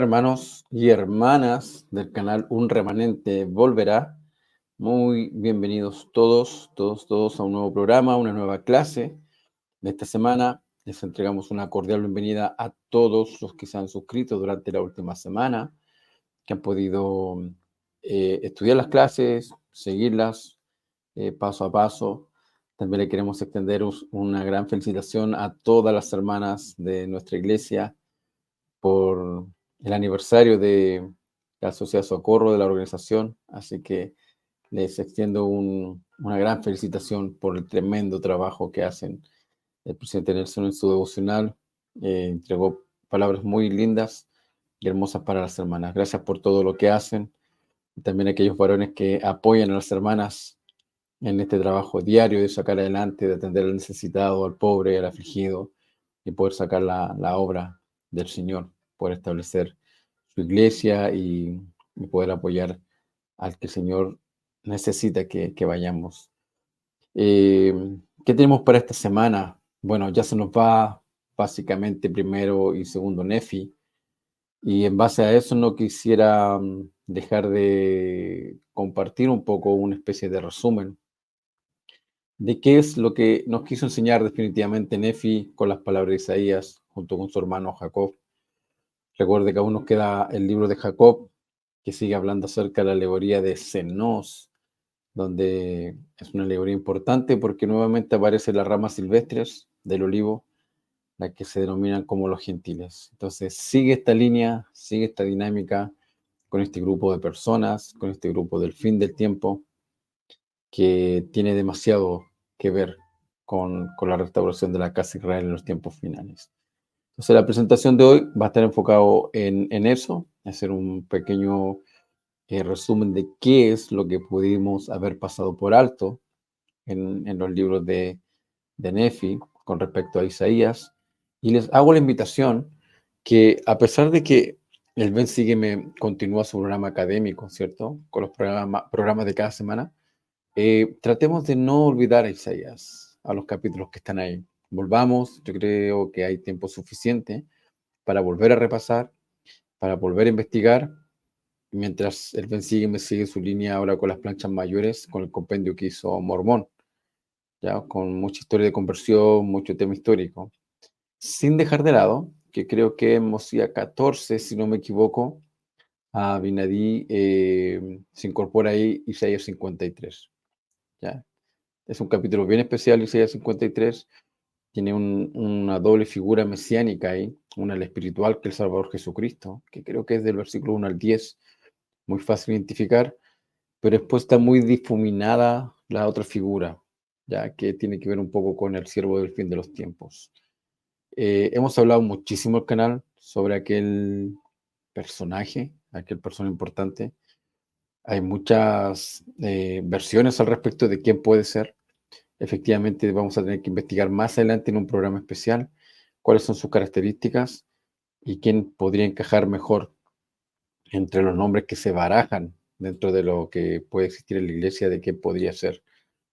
hermanos y hermanas del canal Un Remanente Volverá. Muy bienvenidos todos a un nuevo programa, una nueva clase de esta semana. Les entregamos una cordial bienvenida a todos los que se han suscrito durante la última semana, que han podido estudiar las clases, seguirlas paso a paso. También le queremos extender una gran felicitación a todas las hermanas de nuestra iglesia por el aniversario de la Sociedad Socorro de la organización, así que les extiendo una gran felicitación por el tremendo trabajo que hacen. El presidente Nelson en su devocional entregó palabras muy lindas y hermosas para las hermanas. Gracias por todo lo que hacen. Y también a aquellos varones que apoyan a las hermanas en este trabajo diario de sacar adelante, de atender al necesitado, al pobre, al afligido, y poder sacar la obra del Señor, poder establecer su iglesia y poder apoyar al que el Señor necesita que vayamos. Eh, ¿Qué tenemos para esta semana? Bueno, ya se nos va básicamente primero y segundo Nefi, y en base a eso no quisiera dejar de compartir un poco una especie de resumen de qué es lo que nos quiso enseñar definitivamente Nefi con las palabras de Isaías junto con su hermano Jacob. Recuerde que aún nos queda el libro de Jacob, que sigue hablando acerca de la alegoría de Cenos, donde es una alegoría importante porque nuevamente aparecen las ramas silvestres del olivo, las que se denominan como los gentiles. Entonces sigue esta línea, sigue esta dinámica con este grupo de personas, con este grupo del fin del tiempo, que tiene demasiado que ver con la restauración de la casa de Israel en los tiempos finales. Entonces, la presentación de hoy va a estar enfocado en eso, hacer un pequeño resumen de qué es lo que pudimos haber pasado por alto en los libros de Nefi con respecto a Isaías. Y les hago la invitación que, a pesar de que el Ben Sígueme continúa su programa académico, ¿cierto? Con los programas de cada semana, tratemos de no olvidar a Isaías, a los capítulos que están ahí. Volvamos, yo creo que hay tiempo suficiente para volver a repasar, para volver a investigar, mientras el Ben me sigue su línea ahora con las planchas mayores, con el compendio que hizo Mormón, ya con mucha historia de conversión, mucho tema histórico, sin dejar de lado, que creo que en Mosía 14, si no me equivoco, a Binadí se incorpora ahí Isaías 53, ¿ya? Es un capítulo bien especial, Isaías 53. Tiene una doble figura mesiánica ahí, una la espiritual, que es el Salvador Jesucristo, que creo que es del versículo 1 al 10, muy fácil de identificar, pero después está muy difuminada la otra figura, ya que tiene que ver un poco con el siervo del fin de los tiempos. Hemos hablado muchísimo en el canal sobre aquel personaje, aquel persona importante. Hay muchas versiones al respecto de quién puede ser. Efectivamente, vamos a tener que investigar más adelante en un programa especial cuáles son sus características y quién podría encajar mejor entre los nombres que se barajan dentro de lo que puede existir en la iglesia de quién podría ser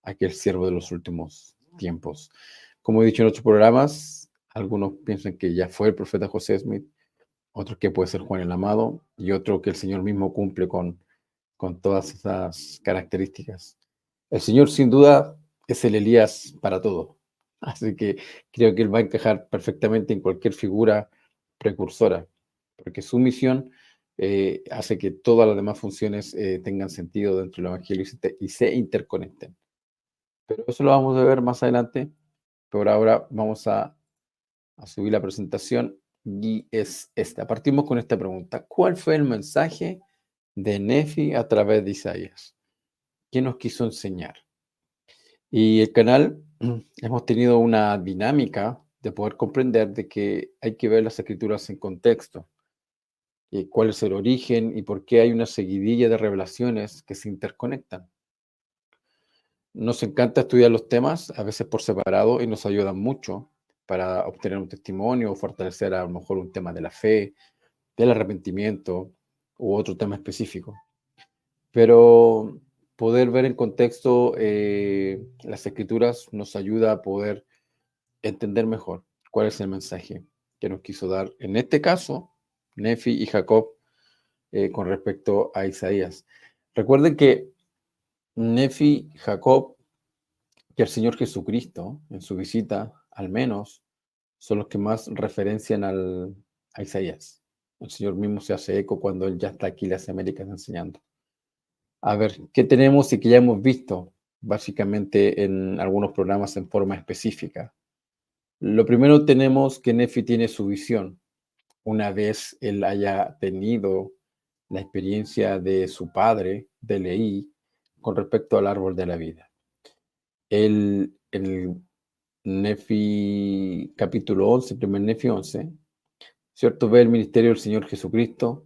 aquel siervo de los últimos tiempos. Como he dicho en otros programas, algunos piensan que ya fue el profeta José Smith, otros que puede ser Juan el Amado y otro que el Señor mismo cumple con todas esas características. El Señor sin duda es el Elías para todo. Así que creo que Él va a encajar perfectamente en cualquier figura precursora, porque su misión hace que todas las demás funciones tengan sentido dentro del Evangelio y se interconecten. Pero eso lo vamos a ver más adelante. Por ahora vamos a subir la presentación y es esta. Partimos con esta pregunta. ¿Cuál fue el mensaje de Nefi a través de Isaías? ¿Qué nos quiso enseñar? Y el canal hemos tenido una dinámica de poder comprender de que hay que ver las escrituras en contexto, y cuál es el origen y por qué hay una seguidilla de revelaciones que se interconectan. Nos encanta estudiar los temas, a veces por separado, y nos ayudan mucho para obtener un testimonio o fortalecer a lo mejor un tema de la fe, del arrepentimiento u otro tema específico. Pero poder ver en contexto las escrituras nos ayuda a poder entender mejor cuál es el mensaje que nos quiso dar, en este caso, Nefi y Jacob con respecto a Isaías. Recuerden que Nefi, Jacob y el Señor Jesucristo, en su visita, al menos, son los que más referencian a Isaías. El Señor mismo se hace eco cuando Él ya está aquí en las Américas enseñando. A ver, ¿qué tenemos y que ya hemos visto básicamente en algunos programas en forma específica? Lo primero tenemos que Nefi tiene su visión. Una vez él haya tenido la experiencia de su padre, de Leí, con respecto al árbol de la vida. El Nefi capítulo 11, primer Nefi 11, ¿cierto? Ve el ministerio del Señor Jesucristo,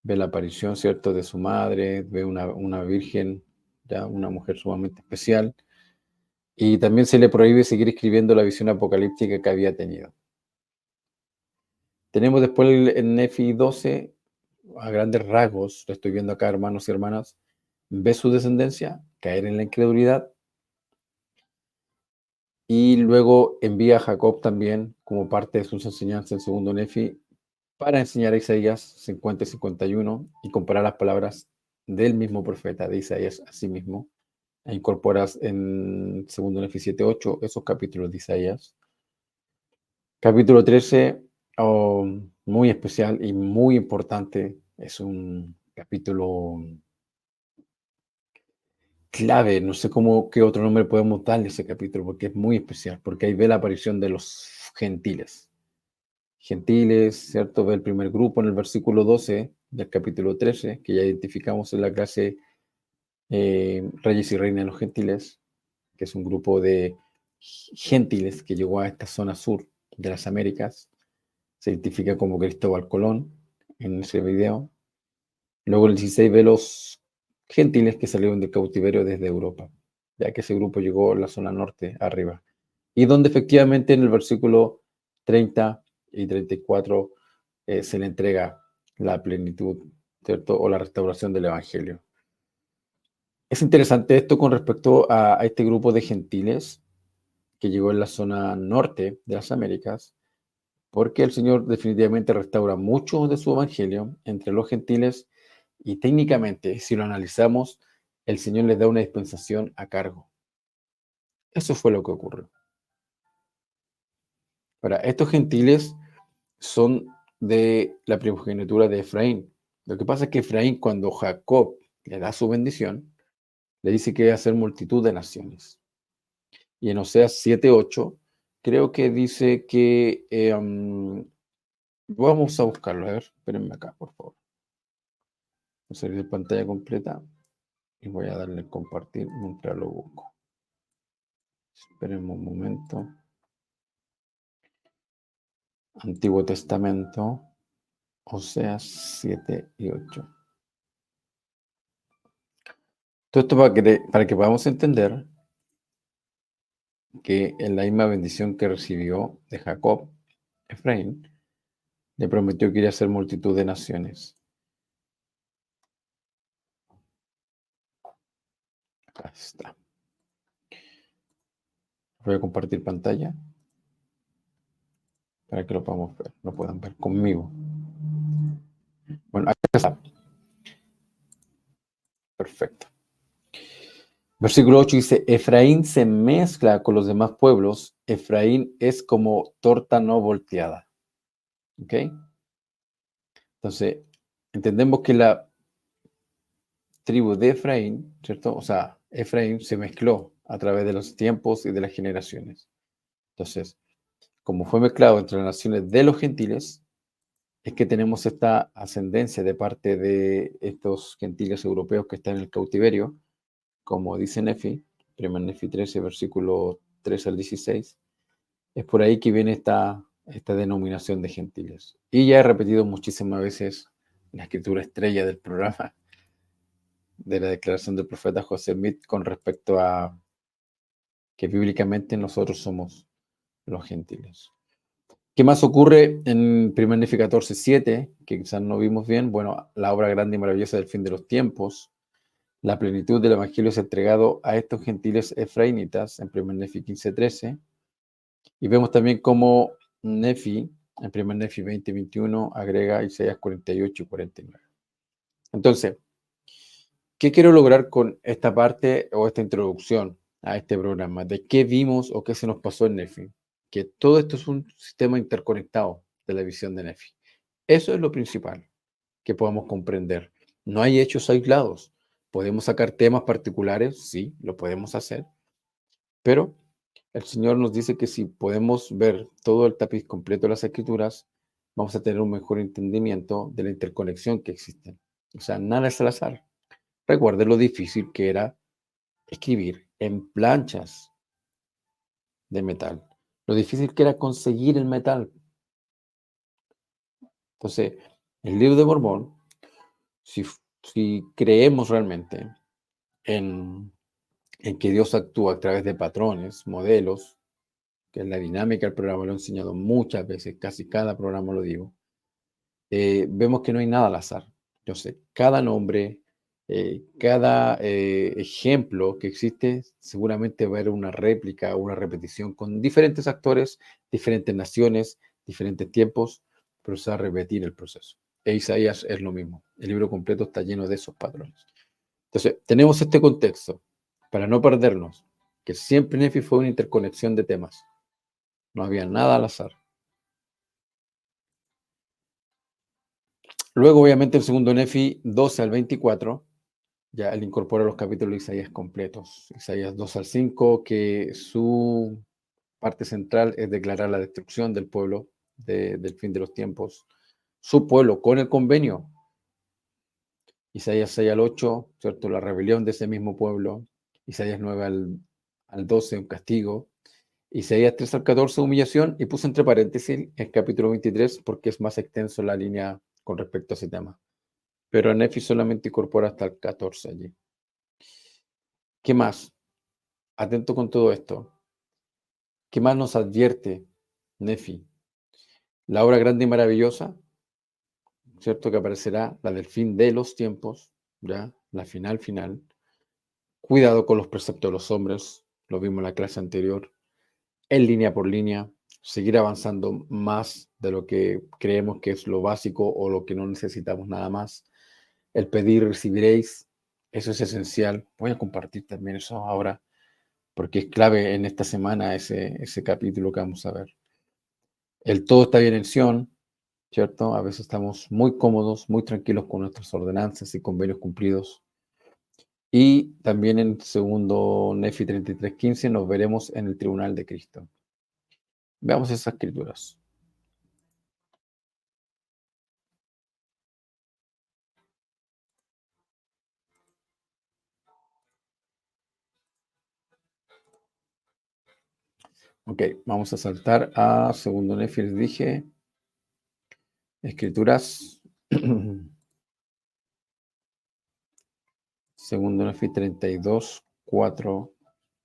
ve la aparición, ¿cierto?, de su madre, ve una virgen, ya una mujer sumamente especial, y también se le prohíbe seguir escribiendo la visión apocalíptica que había tenido. Tenemos después el Nefi 12, a grandes rasgos, lo estoy viendo acá, hermanos y hermanas, ve su descendencia caer en la incredulidad y luego envía a Jacob también como parte de sus enseñanzas en segundo Nefi para enseñar a Isaías 50 y 51 y comparar las palabras del mismo profeta de Isaías a sí mismo e incorporas en segundo Nefi 7:8 esos capítulos de Isaías. Capítulo 13, muy especial y muy importante, es un capítulo clave, no sé qué otro nombre podemos darle a ese capítulo, porque es muy especial, porque ahí ve la aparición de los gentiles. Gentiles, ¿cierto? Ve el primer grupo en el versículo 12 del capítulo 13, que ya identificamos en la clase Reyes y Reinas de los Gentiles, que es un grupo de gentiles que llegó a esta zona sur de las Américas. Se identifica como Cristóbal Colón en ese video. Luego el 16 ve los gentiles que salieron del cautiverio desde Europa, ya que ese grupo llegó a la zona norte, arriba. Y donde efectivamente en el versículo 30 y 34 se le entrega la plenitud, ¿cierto? O la restauración del Evangelio. Es interesante esto con respecto a este grupo de gentiles que llegó en la zona norte de las Américas, porque el Señor definitivamente restaura mucho de su evangelio entre los gentiles y técnicamente, si lo analizamos, el Señor les da una dispensación a cargo. Eso fue lo que ocurrió. Ahora, estos gentiles son de la primogenitura de Efraín. Lo que pasa es que Efraín, cuando Jacob le da su bendición, le dice que va a ser multitud de naciones. Y en Oseas 7:8, creo que dice que vamos a buscarlo, a ver, espérenme acá, por favor. Voy a salir de pantalla completa y voy a darle compartir mientras lo busco. Espérenme un momento. Antiguo Testamento, Oseas 7 y 8. Todo esto para que podamos entender que en la misma bendición que recibió de Jacob, Efraín, le prometió que iría a ser multitud de naciones. Acá está. Voy a compartir pantalla para que lo podamos ver, lo puedan ver conmigo. Bueno, acá está. Perfecto. Versículo 8 dice, Efraín se mezcla con los demás pueblos, Efraín es como torta no volteada. ¿Ok? Entonces, entendemos que la tribu de Efraín, ¿cierto? O sea, Efraín se mezcló a través de los tiempos y de las generaciones. Entonces, como fue mezclado entre las naciones de los gentiles, es que tenemos esta ascendencia de parte de estos gentiles europeos que están en el cautiverio, como dice Nefi, 1 Nefi 13, versículo 3 al 16. Es por ahí que viene esta denominación de gentiles. Y ya he repetido muchísimas veces la escritura estrella del programa, de la declaración del profeta José Smith con respecto a que bíblicamente nosotros somos los gentiles. ¿Qué más ocurre en 1 Nefi 14:7? Que quizás no vimos bien. Bueno, la obra grande y maravillosa del fin de los tiempos. La plenitud del evangelio es entregado a estos gentiles efraínitas en 1 Nefi 15:13. Y vemos también cómo Nefi en 1 Nefi 20:21 agrega Isaías 48 y 49. Entonces, ¿qué quiero lograr con esta parte o esta introducción a este programa? ¿De qué vimos o qué se nos pasó en Nefi? Que todo esto es un sistema interconectado de la visión de Nefi. Eso es lo principal que podamos comprender. No hay hechos aislados. ¿Podemos sacar temas particulares? Sí, lo podemos hacer, pero el Señor nos dice que si podemos ver todo el tapiz completo de las Escrituras, vamos a tener un mejor entendimiento de la interconexión que existe. O sea, nada es al azar. Recuerde lo difícil que era escribir en planchas de metal, lo difícil que era conseguir el metal. Entonces, el libro de Mormón, si, si creemos realmente en, en que Dios actúa a través de patrones, modelos, que es la dinámica del programa, lo he enseñado muchas veces, casi cada programa lo digo, vemos que no hay nada al azar. Yo sé, cada nombre, cada ejemplo que existe, seguramente va a haber una réplica o una repetición con diferentes actores, diferentes naciones, diferentes tiempos, pero se va a repetir el proceso. E Isaías es lo mismo. El libro completo está lleno de esos patrones. Entonces, tenemos este contexto para no perdernos, que siempre Nefi fue una interconexión de temas. No había nada al azar. Luego, obviamente, el segundo Nefi 12 al 24, ya él incorpora los capítulos de Isaías completos. Isaías 2 al 5, que su parte central es declarar la destrucción del pueblo del fin de los tiempos. Su pueblo con el convenio. Isaías 6 al 8, ¿cierto? La rebelión de ese mismo pueblo. Isaías 9 al 12, un castigo. Isaías 3 al 14, humillación. Y puse entre paréntesis el capítulo 23 porque es más extenso la línea con respecto a ese tema. Pero Nefi solamente incorpora hasta el 14 allí. ¿Qué más? Atento con todo esto. ¿Qué más nos advierte Nefi? La obra grande y maravillosa, ¿cierto? Que aparecerá, la del fin de los tiempos, ¿ya? La final. Cuidado con los preceptos de los hombres, lo vimos en la clase anterior, en línea por línea, seguir avanzando más de lo que creemos que es lo básico o lo que no necesitamos nada más. El pedir, recibiréis, eso es esencial. Voy a compartir también eso ahora, porque es clave en esta semana ese capítulo que vamos a ver. El todo está bien en Sion, ¿cierto? A veces estamos muy cómodos, muy tranquilos con nuestras ordenanzas y convenios cumplidos. Y también en segundo Nefi 33:15 nos veremos en el tribunal de Cristo. Veamos esas escrituras. Ok, vamos a saltar a segundo Nefi, les dije, escrituras. Segundo Nefi 32:4.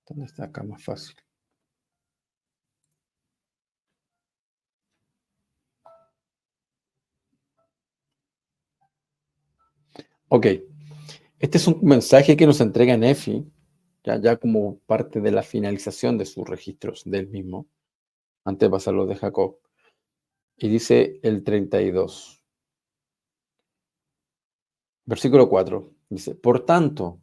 ¿Dónde está acá más fácil? Ok, este es un mensaje que nos entrega Nefi, ya como parte de la finalización de sus registros del mismo, antes de pasarlo de Jacob. Y dice el 32, versículo 4, dice, por tanto,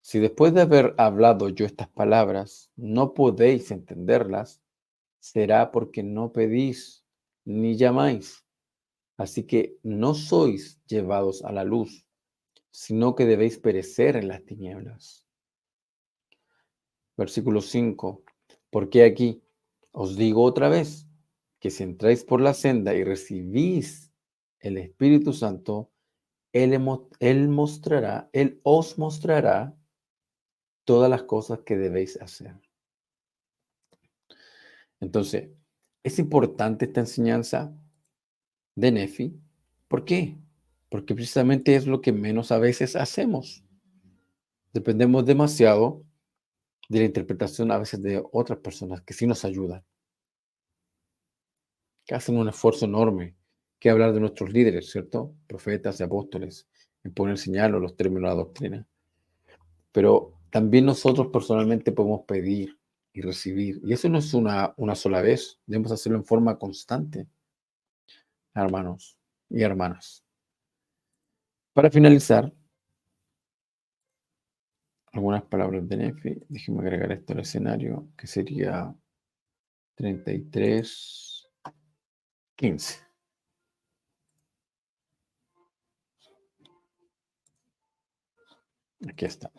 si después de haber hablado yo estas palabras no podéis entenderlas, será porque no pedís ni llamáis. Así que no sois llevados a la luz, sino que debéis perecer en las tinieblas. Versículo 5. Porque aquí os digo otra vez que si entráis por la senda y recibís el Espíritu Santo, Él os mostrará todas las cosas que debéis hacer. Entonces, es importante esta enseñanza de Nefi. ¿Por qué? Porque precisamente es lo que menos a veces hacemos. Dependemos demasiado de la interpretación a veces de otras personas que sí nos ayudan, que hacen un esfuerzo enorme, que hablar de nuestros líderes, ¿cierto? Profetas y apóstoles, en poner señal o los términos de la doctrina. Pero también nosotros personalmente podemos pedir y recibir. Y eso no es una sola vez, debemos hacerlo en forma constante. hermanos y hermanas. Para finalizar, algunas palabras de Nefi. Déjeme agregar esto al escenario, que sería 33:15. Aquí está.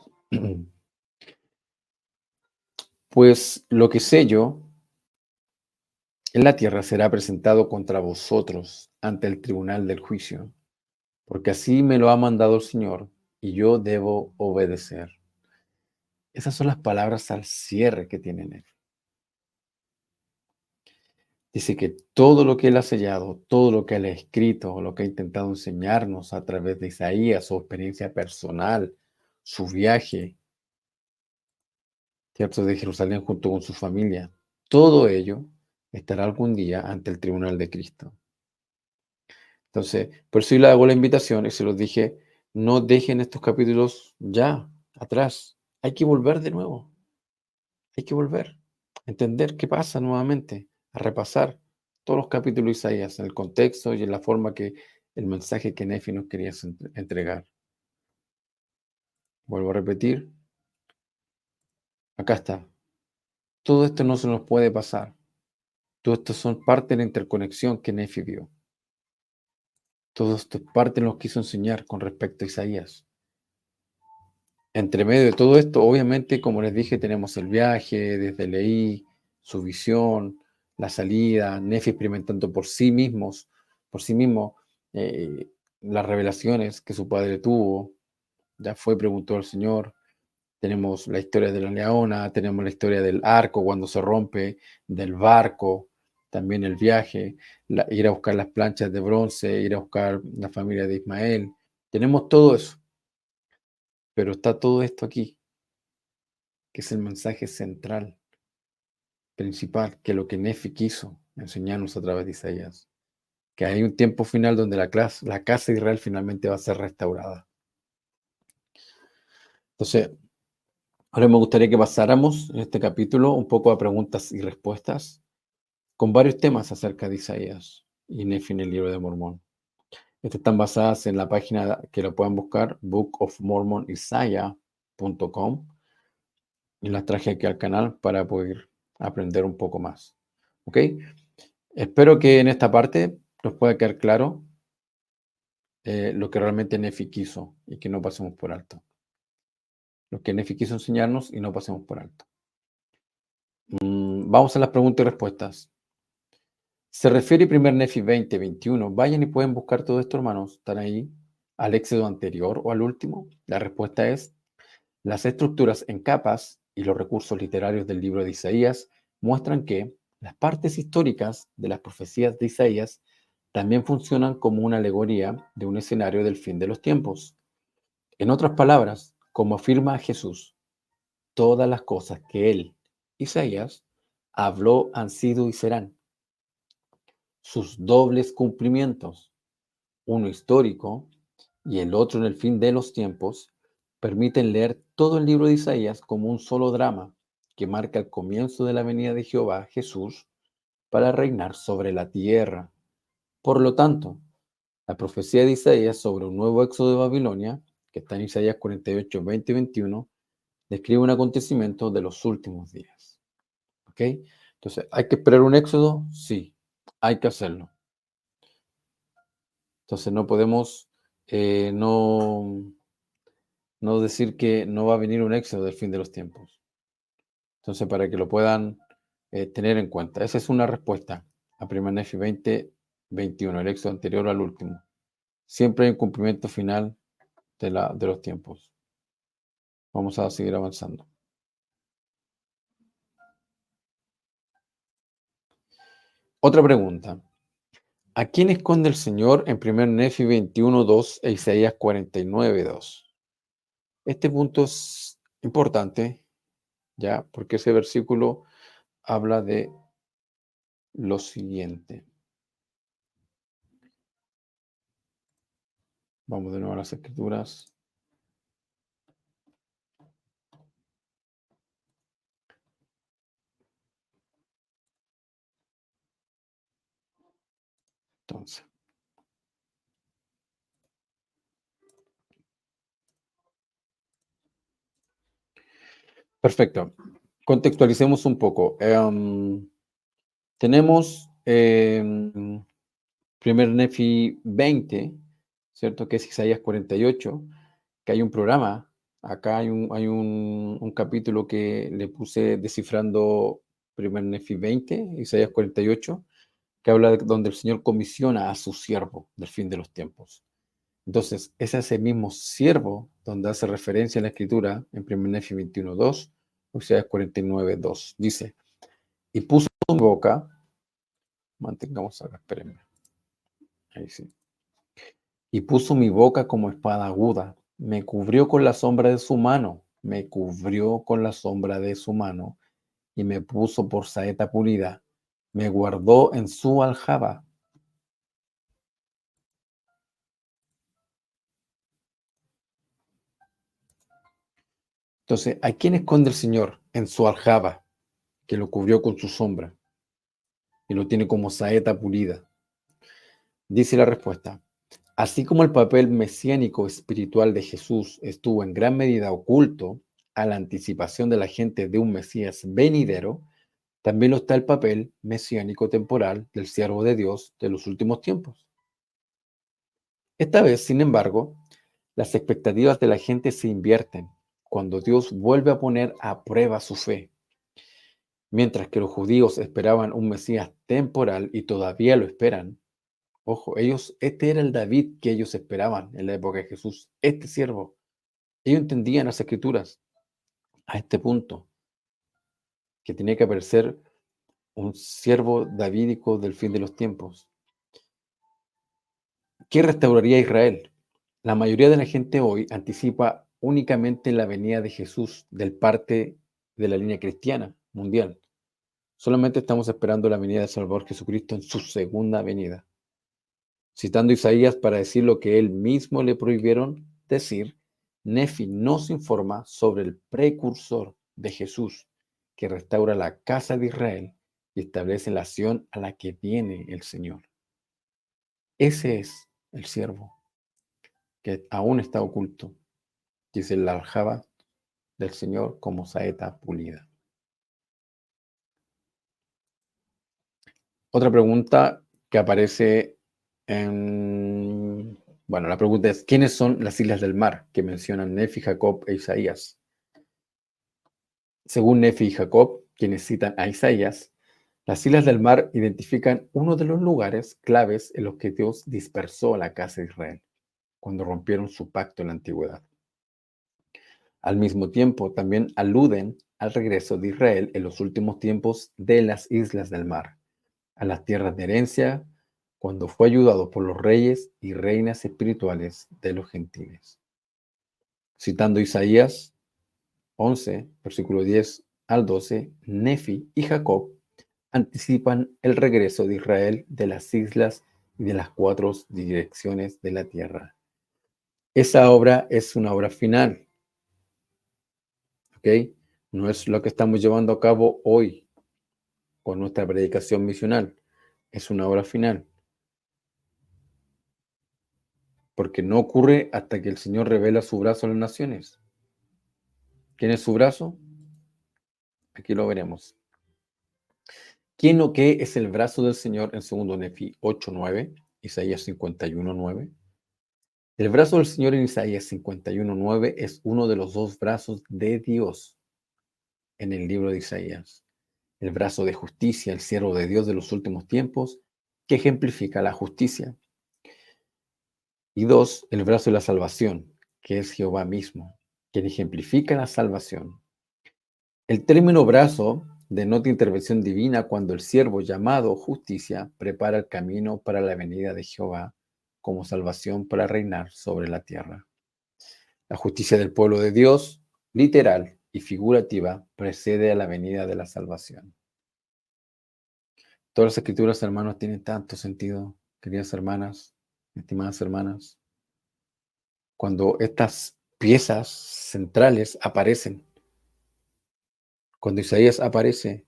Pues lo que sé yo en la tierra será presentado contra vosotros ante el tribunal del juicio, porque así me lo ha mandado el Señor, y yo debo obedecer. Esas son las palabras al cierre que tienen él. Dice que todo lo que él ha sellado, todo lo que él ha escrito, lo que ha intentado enseñarnos a través de Isaías, su experiencia personal, su viaje, ¿cierto? De Jerusalén junto con su familia, todo ello estará algún día ante el tribunal de Cristo. Entonces, por eso yo le hago la invitación y se los dije, no dejen estos capítulos ya atrás. Hay que volver de nuevo, hay que volver, a entender qué pasa nuevamente, a repasar todos los capítulos de Isaías en el contexto y en la forma que el mensaje que Nefi nos quería entregar. Vuelvo a repetir, acá está. Todo esto no se nos puede pasar. Todo esto son parte de la interconexión que Nefi vio. Todo esto es parte de lo que quiso enseñar con respecto a Isaías. Entre medio de todo esto, obviamente, como les dije, tenemos el viaje, desde Leí, su visión, la salida, Nefi experimentando por sí mismo, eh, las revelaciones que su padre tuvo. Ya fue, preguntó al Señor. Tenemos la historia de la leona, tenemos la historia del arco cuando se rompe, del barco, también el viaje, ir a buscar las planchas de bronce, ir a buscar la familia de Ismael. Tenemos todo eso, pero está todo esto aquí, que es el mensaje central, principal, que lo que Nefi quiso enseñarnos a través de Isaías, que hay un tiempo final donde la casa de Israel finalmente va a ser restaurada. Entonces, ahora me gustaría que pasáramos en este capítulo un poco a preguntas y respuestas con varios temas acerca de Isaías y Nefi en el libro de Mormón. Estas están basadas en la página que lo pueden buscar, bookofmormonisaiah.com, y las traje aquí al canal para poder aprender un poco más. ¿Ok? Espero que en esta parte nos pueda quedar claro lo que realmente Nefi quiso y que no pasemos por alto. Lo que Nefi quiso enseñarnos y no pasemos por alto. Vamos a las preguntas y respuestas. Se refiere primer Nefi 20:21. Vayan y pueden buscar todo esto, hermanos. Están ahí. ¿Al éxodo anterior o al último? La respuesta es: las estructuras en capas y los recursos literarios del libro de Isaías muestran que las partes históricas de las profecías de Isaías también funcionan como una alegoría de un escenario del fin de los tiempos. En otras palabras, como afirma Jesús, todas las cosas que él, Isaías, habló han sido y serán. Sus dobles cumplimientos, uno histórico y el otro en el fin de los tiempos, permiten leer todo el libro de Isaías como un solo drama que marca el comienzo de la venida de Jehová, Jesús, para reinar sobre la tierra. Por lo tanto, la profecía de Isaías sobre un nuevo éxodo de Babilonia, que está en Isaías 48, 20 y 21, describe un acontecimiento de los últimos días. ¿Ok? Entonces, ¿hay que esperar un éxodo? Sí, hay que hacerlo. Entonces, no podemos no decir que no va a venir un éxodo del fin de los tiempos. Entonces, para que lo puedan tener en cuenta. Esa es una respuesta a 1 Nefi 20:21, el éxodo anterior al último. Siempre hay un cumplimiento final de los tiempos. Vamos a seguir avanzando. Otra pregunta. ¿A quién esconde el Señor en 1 Nefi 21:2 e Isaías 49:2? Este punto es importante, ¿ya? Porque ese versículo habla de lo siguiente. Vamos de nuevo a las escrituras. Entonces, Perfecto. Contextualicemos un poco. Tenemos primer Nefi 20, ¿cierto? Que es Isaías 48, que hay un programa. Acá hay un capítulo que le puse descifrando primer Nefi 20, Isaías 48, que habla de donde el Señor comisiona a su siervo del fin de los tiempos. Entonces, es ese mismo siervo donde hace referencia en la escritura en 1 Nefi 21:2, o sea, 49:2. Dice, y puso en mi boca, mantengamos acá, espérenme, ahí sí, y puso mi boca como espada aguda, me cubrió con la sombra de su mano, me cubrió con la sombra de su mano, y me puso por saeta pulida, me guardó en su aljaba. Entonces, ¿a quién esconde el Señor? En su aljaba, que lo cubrió con su sombra y lo tiene como saeta pulida. Dice la respuesta, así como el papel mesiánico espiritual de Jesús estuvo en gran medida oculto a la anticipación de la gente de un Mesías venidero, también lo está el papel mesiánico temporal del siervo de Dios de los últimos tiempos. Esta vez, sin embargo, las expectativas de la gente se invierten cuando Dios vuelve a poner a prueba su fe. Mientras que los judíos esperaban un Mesías temporal y todavía lo esperan, ojo, este era el David que ellos esperaban en la época de Jesús, este siervo. Ellos entendían las escrituras a este punto, que tenía que aparecer un siervo davídico del fin de los tiempos, que restauraría a Israel. La mayoría de la gente hoy anticipa únicamente la venida de Jesús del parte de la línea cristiana mundial. Solamente estamos esperando la venida del Salvador Jesucristo en su segunda venida. Citando Isaías para decir lo que él mismo le prohibieron decir, Nefi nos informa sobre el precursor de Jesús, que restaura la casa de Israel y establece la acción a la que viene el Señor. Ese es el siervo que aún está oculto, dice la aljaba del Señor como saeta pulida. Otra pregunta que aparece en... Bueno, la pregunta es, ¿quiénes son las islas del mar que mencionan Nefi, Jacob e Isaías? Según Nefi y Jacob, quienes citan a Isaías, las islas del mar identifican uno de los lugares claves en los que Dios dispersó a la casa de Israel, cuando rompieron su pacto en la antigüedad. Al mismo tiempo, también aluden al regreso de Israel en los últimos tiempos de las islas del mar, a las tierras de herencia, cuando fue ayudado por los reyes y reinas espirituales de los gentiles. Citando Isaías 11, versículo 10 al 12, Nefi y Jacob anticipan el regreso de Israel de las islas y de las cuatro direcciones de la tierra. Esa obra es una obra final, ¿ok? No es lo que estamos llevando a cabo hoy con nuestra predicación misional. Es una obra final, porque no ocurre hasta que el Señor revela su brazo a las naciones. ¿Quién es su brazo? Aquí lo veremos. ¿Quién o qué es el brazo del Señor en 2 Nefi 8:9, Isaías 51:9? El brazo del Señor en Isaías 51:9 es uno de los dos brazos de Dios en el libro de Isaías. El brazo de justicia, el siervo de Dios de los últimos tiempos, que ejemplifica la justicia. Y dos, el brazo de la salvación, que es Jehová mismo, quien ejemplifica la salvación. El término brazo denota intervención divina cuando el siervo llamado justicia prepara el camino para la venida de Jehová como salvación para reinar sobre la tierra. La justicia del pueblo de Dios, literal y figurativa, precede a la venida de la salvación. Todas las escrituras, hermanos, tienen tanto sentido, queridas hermanas, estimadas hermanas, cuando estas piezas centrales aparecen, cuando Isaías aparece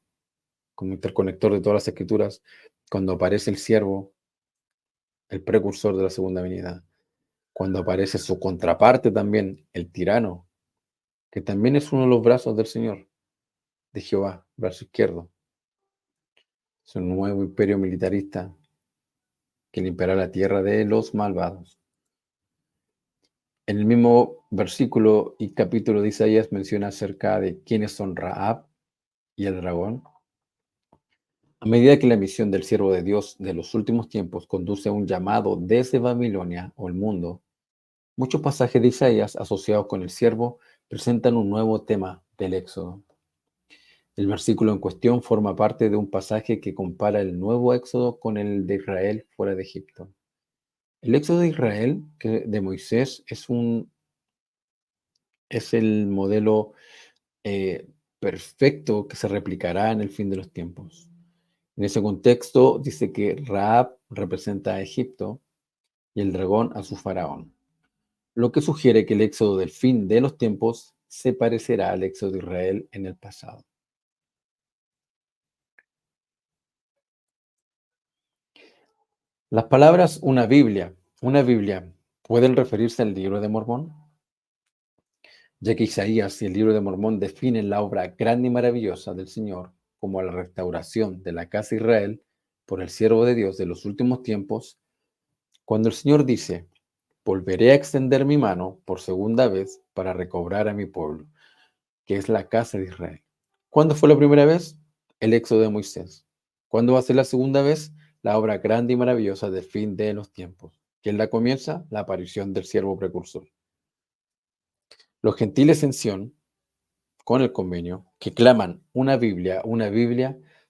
como interconector de todas las escrituras, cuando aparece el siervo, el precursor de la segunda venida, cuando aparece su contraparte también, el tirano, que también es uno de los brazos del Señor, de Jehová, brazo izquierdo. Es un nuevo imperio militarista que limpiará la tierra de los malvados. En el mismo versículo y capítulo de Isaías menciona acerca de quiénes son Rahab y el dragón. A medida que la misión del siervo de Dios de los últimos tiempos conduce a un llamado desde Babilonia o el mundo, muchos pasajes de Isaías asociados con el siervo presentan un nuevo tema del Éxodo. El versículo en cuestión forma parte de un pasaje que compara el nuevo Éxodo con el de Israel fuera de Egipto. El Éxodo de Israel, de Moisés, es el modelo eh, perfecto que se replicará en el fin de los tiempos. En ese contexto dice que Rahab representa a Egipto y el dragón a su faraón, lo que sugiere que el éxodo del fin de los tiempos se parecerá al éxodo de Israel en el pasado. Las palabras una Biblia, ¿pueden referirse al libro de Mormón? Ya que Isaías y el libro de Mormón definen la obra grande y maravillosa del Señor como la restauración de la casa de Israel por el siervo de Dios de los últimos tiempos, cuando el Señor dice, volveré a extender mi mano por segunda vez para recobrar a mi pueblo, que es la casa de Israel. ¿Cuándo fue la primera vez? El éxodo de Moisés. ¿Cuándo va a ser la segunda vez? La obra grande y maravillosa del fin de los tiempos. ¿Quién la comienza? La aparición del siervo precursor. Los gentiles en Sión, con el convenio, que claman una Biblia,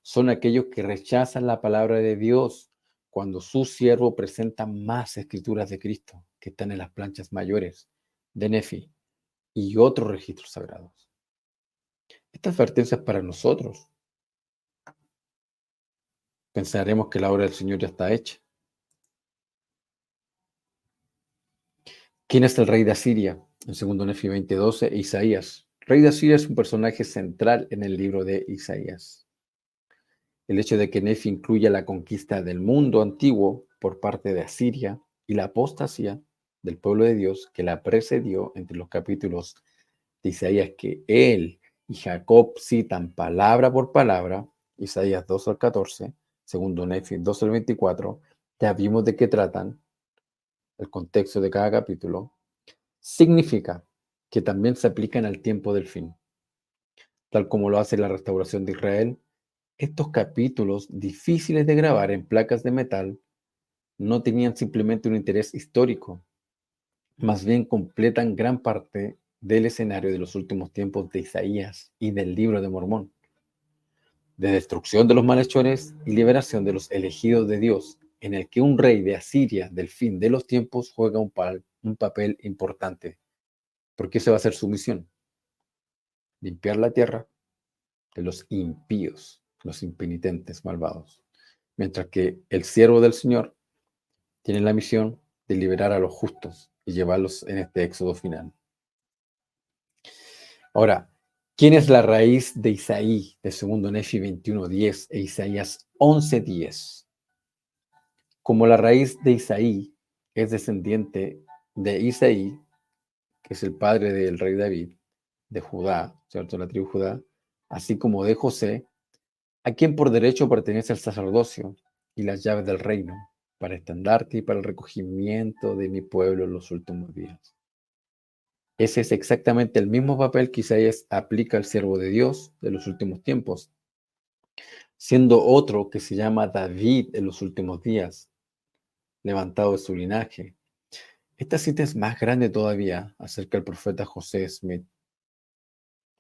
son aquellos que rechazan la palabra de Dios cuando su siervo presenta más escrituras de Cristo que están en las planchas mayores de Nefi y otros registros sagrados. Esta advertencia es para nosotros. Pensaremos que la obra del Señor ya está hecha. ¿Quién es el rey de Asiria? En segundo Nefi 20:12, Isaías. Rey de Asiria es un personaje central en el libro de Isaías. El hecho de que Nefi incluya la conquista del mundo antiguo por parte de Asiria y la apostasía del pueblo de Dios que la precedió entre los capítulos de Isaías que él y Jacob citan palabra por palabra, Isaías 2 al 14, segundo Nefi 2 al 24, ya vimos de qué tratan, el contexto de cada capítulo, significa que también se aplican al tiempo del fin, tal como lo hace la restauración de Israel. Estos capítulos difíciles de grabar en placas de metal no tenían simplemente un interés histórico, más bien completan gran parte del escenario de los últimos tiempos de Isaías y del libro de Mormón, de destrucción de los malhechores y liberación de los elegidos de Dios, en el que un rey de Asiria del fin de los tiempos juega un papel importante, porque esa va a ser su misión, limpiar la tierra de los impíos, los impenitentes, malvados, mientras que el siervo del Señor tiene la misión de liberar a los justos y llevarlos en este éxodo final. Ahora, ¿quién es la raíz de Isaí, de segundo Nefi 21:10 e Isaías 11:10? Como la raíz de Isaí es descendiente de Isaí, que es el padre del rey David, de Judá, ¿cierto? La tribu Judá, así como de José, a quien por derecho pertenece el sacerdocio y las llaves del reino, para estandarte y para el recogimiento de mi pueblo en los últimos días. Ese es exactamente el mismo papel que Isaías aplica al siervo de Dios de los últimos tiempos, siendo otro que se llama David en los últimos días, levantado de su linaje. Esta cita es más grande todavía acerca del profeta José Smith.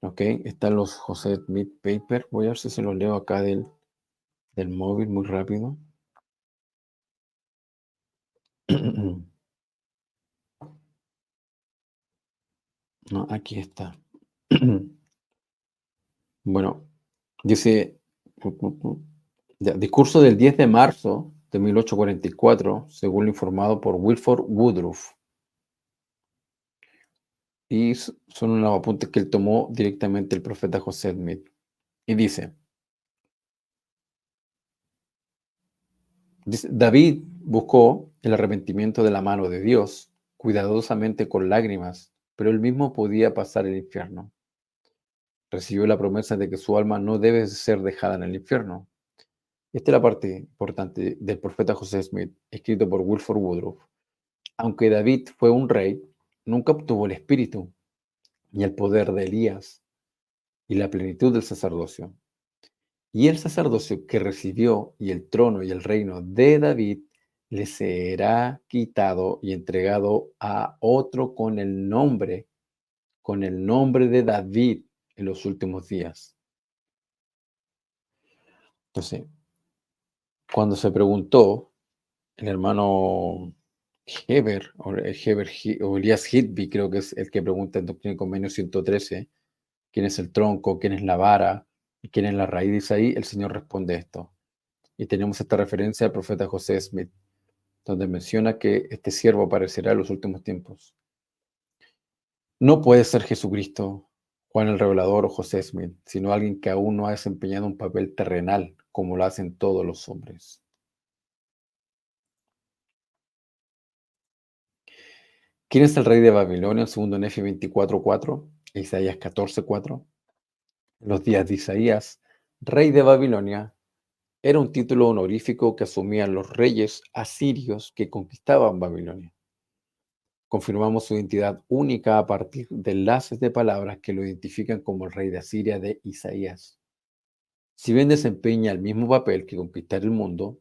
¿Ok? Están los José Smith Paper. Voy a ver si se los leo acá del móvil muy rápido. No, aquí está. Bueno, dice, discurso del 10 de marzo de 1844, según lo informado por Wilford Woodruff. Y son unos apuntes que él tomó directamente del profeta José Smith. Y dice, David buscó el arrepentimiento de la mano de Dios, cuidadosamente con lágrimas, pero él mismo podía pasar el infierno. Recibió la promesa de que su alma no debe ser dejada en el infierno. Esta es la parte importante del profeta José Smith, escrito por Wilford Woodruff. Aunque David fue un rey, nunca obtuvo el espíritu y el poder de Elías y la plenitud del sacerdocio. Y el sacerdocio que recibió y el trono y el reino de David le será quitado y entregado a otro con el nombre de David en los últimos días. Entonces, cuando se preguntó, el hermano o Elías Hitby, creo que es el que pregunta en Doctrina y Convenio 113, quién es el tronco, quién es la vara y quién es la raíz. Dice ahí, el Señor responde esto. Y tenemos esta referencia al profeta José Smith, donde menciona que este siervo aparecerá en los últimos tiempos. No puede ser Jesucristo, Juan el Revelador o José Smith, sino alguien que aún no ha desempeñado un papel terrenal como lo hacen todos los hombres. ¿Quién es el rey de Babilonia? Segundo Nefi 24:4, Isaías 14:4. En los días de Isaías, rey de Babilonia, era un título honorífico que asumían los reyes asirios que conquistaban Babilonia. Confirmamos su identidad única a partir de enlaces de palabras que lo identifican como el rey de Asiria de Isaías. Si bien desempeña el mismo papel que conquistar el mundo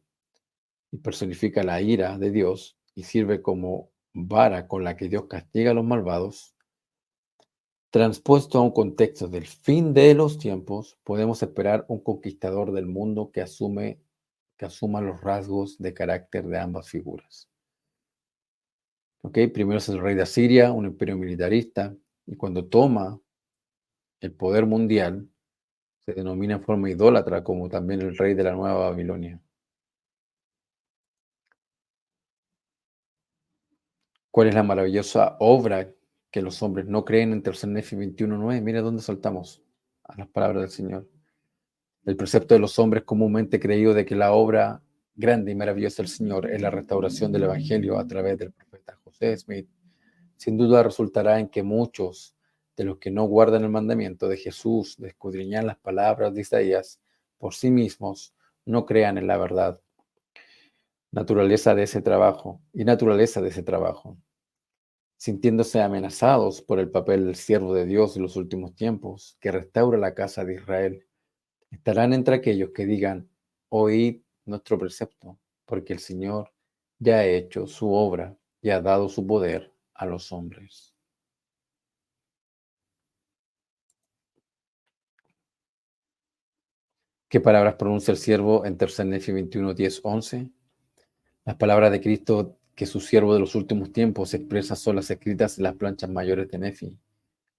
y personifica la ira de Dios y sirve como vara con la que Dios castiga a los malvados, transpuesto a un contexto del fin de los tiempos, podemos esperar un conquistador del mundo que asuma los rasgos de carácter de ambas figuras. ¿Ok? Primero es el rey de Asiria, un imperio militarista, y cuando toma el poder mundial, se denomina en forma idólatra como también el rey de la Nueva Babilonia. ¿Cuál es la maravillosa obra que los hombres no creen en Tercer Nefi 21:9? Mira dónde saltamos a las palabras del Señor. El precepto de los hombres comúnmente creído de que la obra grande y maravillosa del Señor es la restauración del Evangelio a través del profeta José Smith, sin duda resultará en que muchos de los que no guardan el mandamiento de Jesús de escudriñar las palabras de Isaías por sí mismos, no crean en la verdad, naturaleza de ese trabajo y naturaleza de ese trabajo, sintiéndose amenazados por el papel del siervo de Dios en los últimos tiempos, que restaura la casa de Israel. Estarán entre aquellos que digan, oíd nuestro precepto, porque el Señor ya ha hecho su obra y ha dado su poder a los hombres. ¿Qué palabras pronuncia el siervo en Tercer Nefi 21, 10, 11? Las palabras de Cristo que su siervo de los últimos tiempos expresa son las escritas en las planchas mayores de Nefi,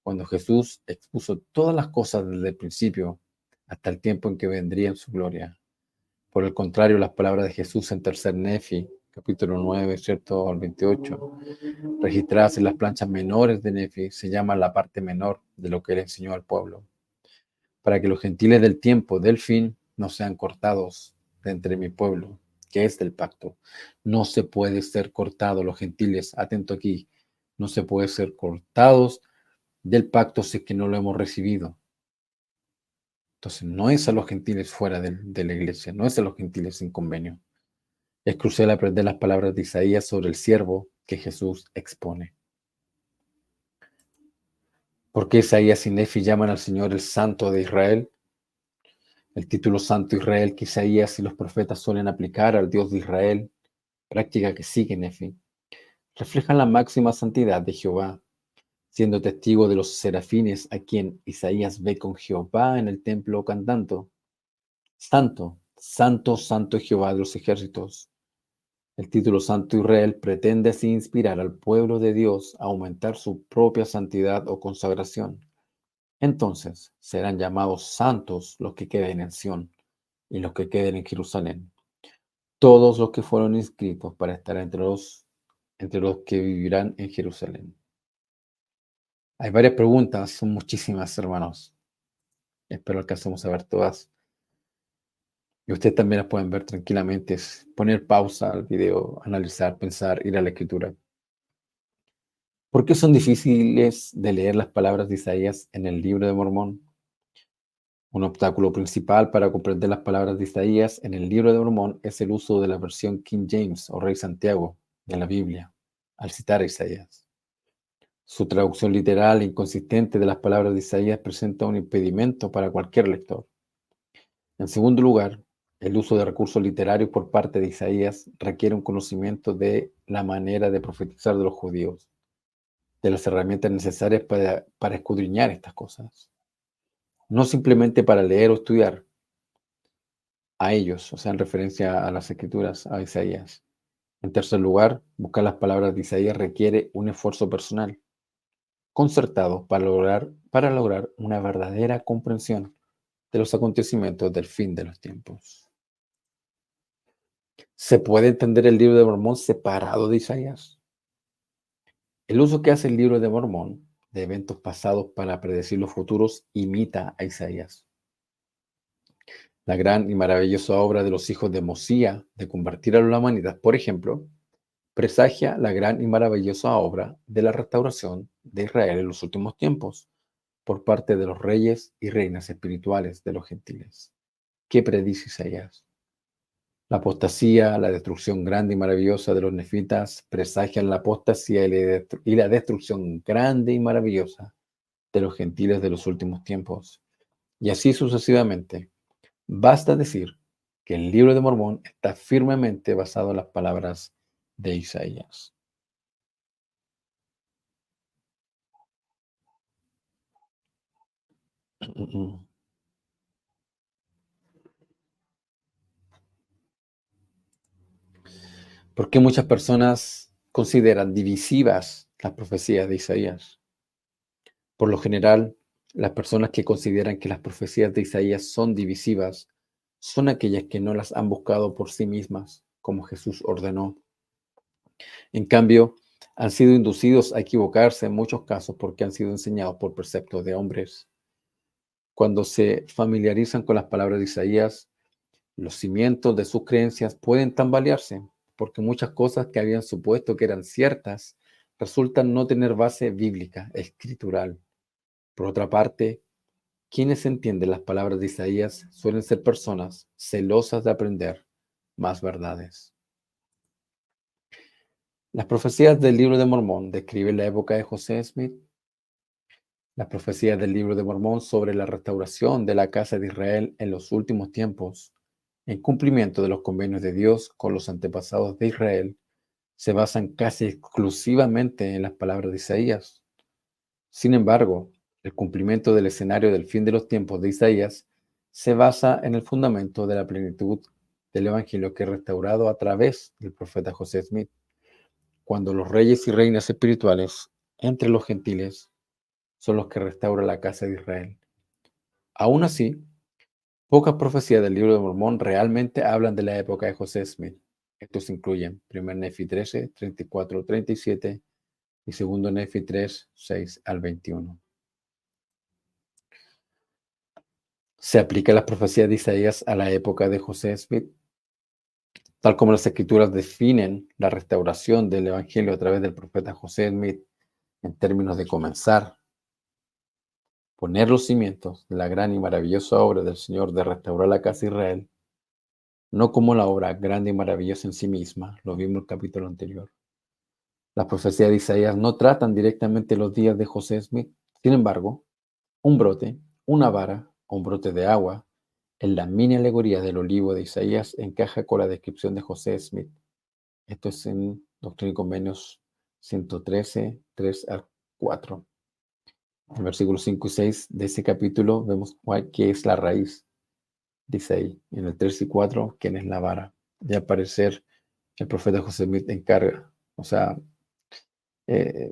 cuando Jesús expuso todas las cosas desde el principio hasta el tiempo en que vendría en su gloria. Por el contrario, las palabras de Jesús en Tercer Nefi, capítulo 9, ¿cierto? Al 28, registradas en las planchas menores de Nefi, se llaman la parte menor de lo que él enseñó al pueblo, para que los gentiles del tiempo del fin no sean cortados de entre mi pueblo, que es del pacto. No se puede ser cortado, los gentiles, atento aquí, no se puede ser cortados del pacto si es que no lo hemos recibido. Entonces, no es a los gentiles fuera de la iglesia, no es a los gentiles sin convenio. Es crucial aprender las palabras de Isaías sobre el siervo que Jesús expone. ¿Por qué Isaías y Nefi llaman al Señor el Santo de Israel? El título Santo Israel que Isaías y los profetas suelen aplicar al Dios de Israel, práctica que sigue Nefi, reflejan la máxima santidad de Jehová, siendo testigo de los serafines a quien Isaías ve con Jehová en el templo cantando, Santo, Santo, Santo Jehová de los ejércitos. El título Santo Israel pretende así inspirar al pueblo de Dios a aumentar su propia santidad o consagración. Entonces serán llamados santos los que queden en Sión y los que queden en Jerusalén, todos los que fueron inscritos para estar entre los que vivirán en Jerusalén. Hay varias preguntas, son muchísimas, hermanos. Espero alcancemos a ver todas. Y ustedes también las pueden ver tranquilamente, poner pausa al video, analizar, pensar, ir a la escritura. ¿Por qué son difíciles de leer las palabras de Isaías en el libro de Mormón? Un obstáculo principal para comprender las palabras de Isaías en el libro de Mormón es el uso de la versión King James o Rey Santiago de la Biblia al citar a Isaías. Su traducción literal e inconsistente de las palabras de Isaías presenta un impedimento para cualquier lector. En segundo lugar, el uso de recursos literarios por parte de Isaías requiere un conocimiento de la manera de profetizar de los judíos, de las herramientas necesarias para escudriñar estas cosas, no simplemente para leer o estudiar a ellos, o sea, en referencia a las escrituras, a Isaías. En tercer lugar, buscar las palabras de Isaías requiere un esfuerzo personal, concertado para lograr una verdadera comprensión de los acontecimientos del fin de los tiempos. ¿Se puede entender el libro de Mormón separado de Isaías? El uso que hace el libro de Mormón de eventos pasados para predecir los futuros imita a Isaías. La gran y maravillosa obra de los hijos de Mosía de convertir a la humanidad, por ejemplo, presagia la gran y maravillosa obra de la restauración de Israel en los últimos tiempos por parte de los reyes y reinas espirituales de los gentiles. ¿Qué predice Isaías? La apostasía, la destrucción grande y maravillosa de los nefitas presagian la apostasía y la destrucción grande y maravillosa de los gentiles de los últimos tiempos. Y así sucesivamente. Basta decir que el libro de Mormón está firmemente basado en las palabras de Isaías. ¿Por qué muchas personas consideran divisivas las profecías de Isaías? Por lo general, las personas que consideran que las profecías de Isaías son divisivas son aquellas que no las han buscado por sí mismas, como Jesús ordenó. En cambio, han sido inducidos a equivocarse en muchos casos porque han sido enseñados por preceptos de hombres. Cuando se familiarizan con las palabras de Isaías, los cimientos de sus creencias pueden tambalearse, porque muchas cosas que habían supuesto que eran ciertas resultan no tener base bíblica, escritural. Por otra parte, quienes entienden las palabras de Isaías suelen ser personas celosas de aprender más verdades. Las profecías del libro de Mormón describen la época de José Smith. Las profecías del libro de Mormón sobre la restauración de la casa de Israel en los últimos tiempos, en cumplimiento de los convenios de Dios con los antepasados de Israel, se basan casi exclusivamente en las palabras de Isaías. Sin embargo, el cumplimiento del escenario del fin de los tiempos de Isaías se basa en el fundamento de la plenitud del Evangelio que es restaurado a través del profeta José Smith, cuando los reyes y reinas espirituales entre los gentiles son los que restauran la casa de Israel. Aún así, pocas profecías del libro de Mormón realmente hablan de la época de José Smith. Estos incluyen 1 Nefi 13, 34, 37 y 2 Nefi 3, 6 al 21. Se aplica las profecías de Isaías a la época de José Smith, tal como las escrituras definen la restauración del Evangelio a través del profeta José Smith en términos de comenzar, poner los cimientos de la gran y maravillosa obra del Señor de restaurar la casa de Israel, no como la obra grande y maravillosa en sí misma, lo vimos en el capítulo anterior. Las profecías de Isaías no tratan directamente los días de José Smith. Sin embargo, un brote, una vara o un brote de agua en la mini alegoría del olivo de Isaías encaja con la descripción de José Smith. Esto es en Doctrina y Convenios 113, 3 al 4. En versículos 5 y 6 de ese capítulo vemos qué es la raíz, dice ahí. En el 3 y 4, quién es la vara. Y al parecer, el profeta José Smith encarga, o sea, eh,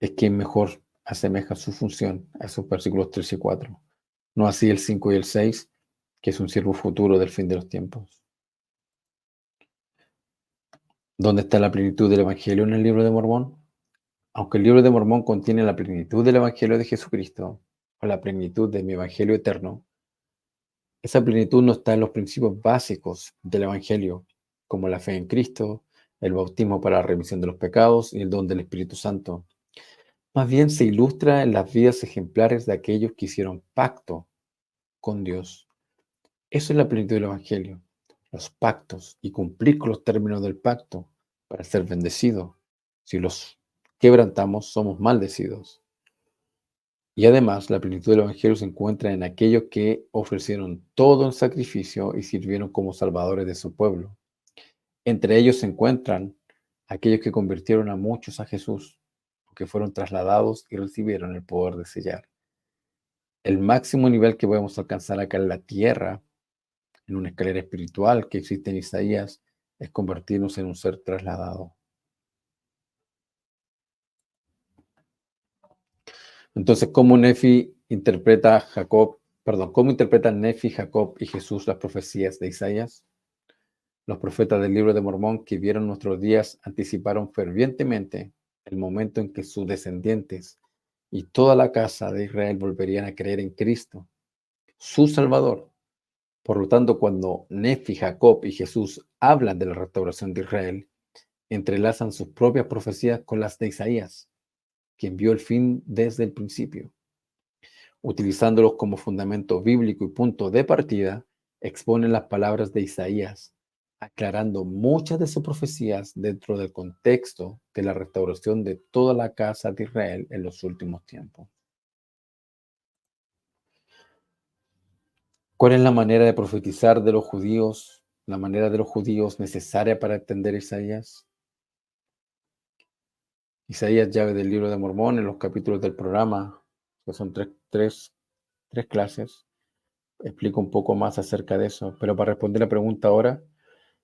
es quien mejor asemeja su función a esos versículos 3 y 4. No así el 5 y el 6, que es un siervo futuro del fin de los tiempos. ¿Dónde está la plenitud del Evangelio en el libro de Mormón? Aunque el libro de Mormón contiene la plenitud del Evangelio de Jesucristo, o la plenitud de mi Evangelio eterno, esa plenitud no está en los principios básicos del Evangelio, como la fe en Cristo, el bautismo para la remisión de los pecados y el don del Espíritu Santo. Más bien se ilustra en las vidas ejemplares de aquellos que hicieron pacto con Dios. Eso es la plenitud del Evangelio, los pactos y cumplir con los términos del pacto para ser bendecidos. Si los quebrantamos, somos maldecidos. Y además, la plenitud del Evangelio se encuentra en aquellos que ofrecieron todo en sacrificio y sirvieron como salvadores de su pueblo. Entre ellos se encuentran aquellos que convirtieron a muchos a Jesús, que fueron trasladados y recibieron el poder de sellar. El máximo nivel que podemos alcanzar acá en la tierra, en una escalera espiritual que existe en Isaías, es convertirnos en un ser trasladado. Entonces, ¿cómo cómo interpretan Nefi, Jacob y Jesús las profecías de Isaías? Los profetas del libro de Mormón que vieron nuestros días anticiparon fervientemente el momento en que sus descendientes y toda la casa de Israel volverían a creer en Cristo, su Salvador. Por lo tanto, cuando Nefi, Jacob y Jesús hablan de la restauración de Israel, entrelazan sus propias profecías con las de Isaías, quien vio el fin desde el principio. Utilizándolos como fundamento bíblico y punto de partida, exponen las palabras de Isaías, aclarando muchas de sus profecías dentro del contexto de la restauración de toda la casa de Israel en los últimos tiempos. ¿Cuál es la manera de profetizar de los judíos, la manera de los judíos necesaria para entender Isaías? Isaías, llave del libro de Mormón, en los capítulos del programa, que son tres clases, explico un poco más acerca de eso. Pero para responder la pregunta ahora,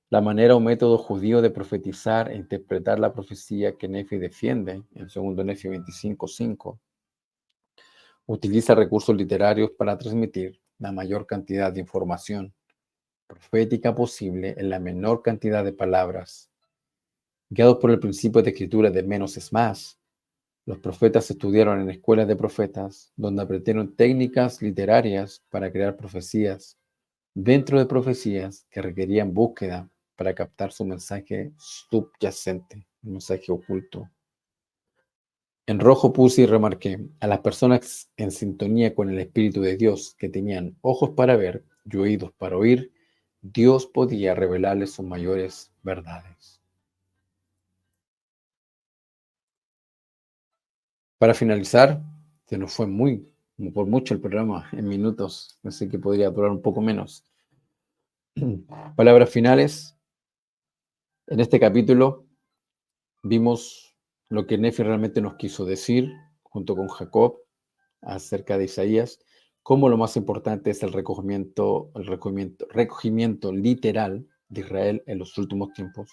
la manera o método judío de profetizar e interpretar la profecía que Nefi defiende, en 2 Nefi 25:5, utiliza recursos literarios para transmitir la mayor cantidad de información profética posible en la menor cantidad de palabras. Guiados por el principio de escritura de menos es más, los profetas estudiaron en escuelas de profetas, donde aprendieron técnicas literarias para crear profecías dentro de profecías que requerían búsqueda para captar su mensaje subyacente, un mensaje oculto. En rojo puse y remarqué a las personas en sintonía con el Espíritu de Dios que tenían ojos para ver y oídos para oír, Dios podía revelarles sus mayores verdades. Para finalizar, se nos fue por mucho el programa en minutos, así que podría durar un poco menos. Palabras finales. En este capítulo vimos lo que Nefi realmente nos quiso decir, junto con Jacob, acerca de Isaías, cómo lo más importante es el recogimiento literal de Israel en los últimos tiempos,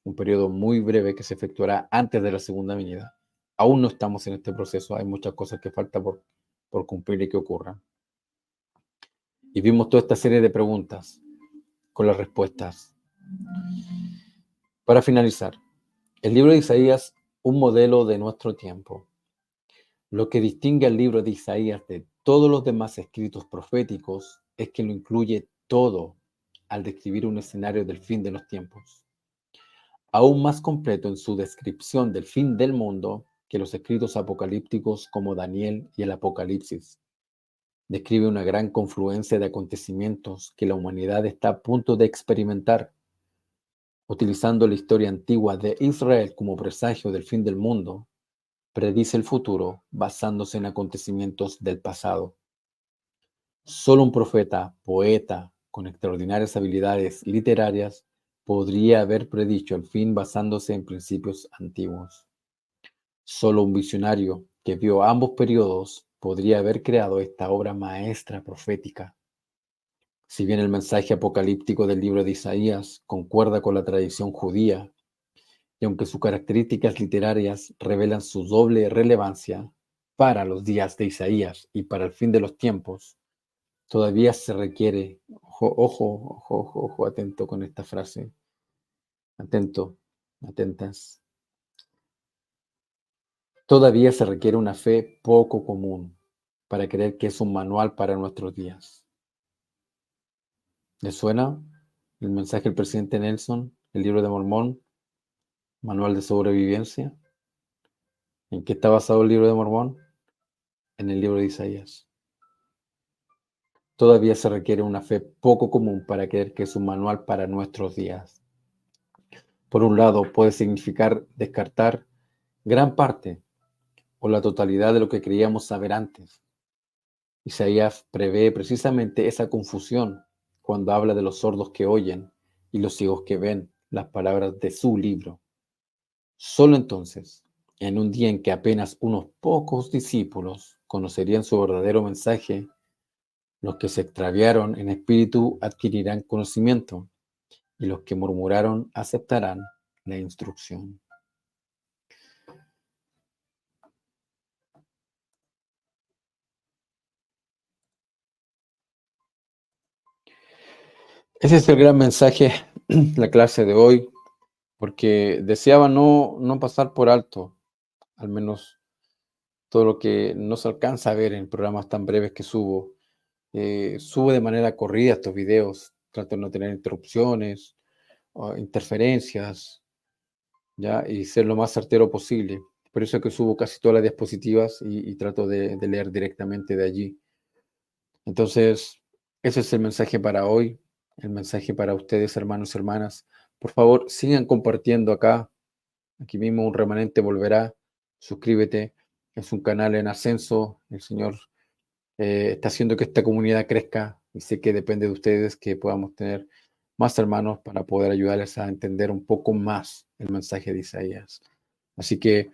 un periodo muy breve que se efectuará antes de la segunda venida. Aún no estamos en este proceso, hay muchas cosas que faltan por cumplir y que ocurran. Y vimos toda esta serie de preguntas con las respuestas. Para finalizar, el libro de Isaías, un modelo de nuestro tiempo. Lo que distingue al libro de Isaías de todos los demás escritos proféticos es que lo incluye todo al describir un escenario del fin de los tiempos. Aún más completo en su descripción del fin del mundo que los escritos apocalípticos como Daniel y el Apocalipsis. Describe una gran confluencia de acontecimientos que la humanidad está a punto de experimentar. Utilizando la historia antigua de Israel como presagio del fin del mundo, predice el futuro basándose en acontecimientos del pasado. Solo un profeta, poeta, con extraordinarias habilidades literarias, podría haber predicho el fin basándose en principios antiguos. Solo un visionario que vio ambos periodos podría haber creado esta obra maestra profética. Si bien el mensaje apocalíptico del libro de Isaías concuerda con la tradición judía, y aunque sus características literarias revelan su doble relevancia para los días de Isaías y para el fin de los tiempos, todavía se requiere, ojo, atento con esta frase, atento, atentas, todavía se requiere una fe poco común para creer que es un manual para nuestros días. ¿Les suena el mensaje del presidente Nelson, el libro de Mormón? manual de sobrevivencia. ¿En qué está basado el libro de Mormón? En el libro de Isaías. Todavía se requiere una fe poco común para creer que es un manual para nuestros días. Por un lado, puede significar descartar gran parte o la totalidad de lo que creíamos saber antes. Isaías prevé precisamente esa confusión cuando habla de los sordos que oyen y los ciegos que ven las palabras de su libro. Solo entonces, en un día en que apenas unos pocos discípulos conocerían su verdadero mensaje, los que se extraviaron en espíritu adquirirán conocimiento y los que murmuraron aceptarán la instrucción. Ese es el gran mensaje, la clase de hoy, porque deseaba no pasar por alto, al menos todo lo que no se alcanza a ver en programas tan breves que subo. Subo de manera corrida estos videos, trato de no tener interrupciones o interferencias, ¿ya? Y ser lo más certero posible. Por eso es que subo casi todas las diapositivas y trato de leer directamente de allí. Entonces, ese es el mensaje para hoy, el mensaje para ustedes, hermanos y hermanas. Por favor, sigan compartiendo acá. Aquí mismo un remanente volverá. Suscríbete. Es un canal en ascenso. El Señor está haciendo que esta comunidad crezca y sé que depende de ustedes que podamos tener más hermanos para poder ayudarles a entender un poco más el mensaje de Isaías. Así que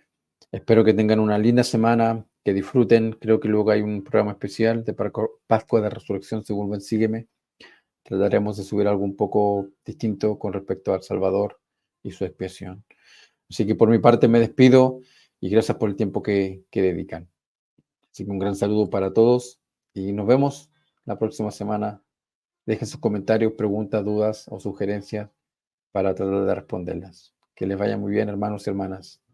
espero que tengan una linda semana, que disfruten. Creo que luego hay un programa especial de Pascua de Resurrección, según ven, sígueme. Trataremos de subir algo un poco distinto con respecto al Salvador y su expiación. Así que por mi parte me despido y gracias por el tiempo que dedican. Así que un gran saludo para todos y nos vemos la próxima semana. Dejen sus comentarios, preguntas, dudas o sugerencias para tratar de responderlas. Que les vaya muy bien, hermanos y hermanas.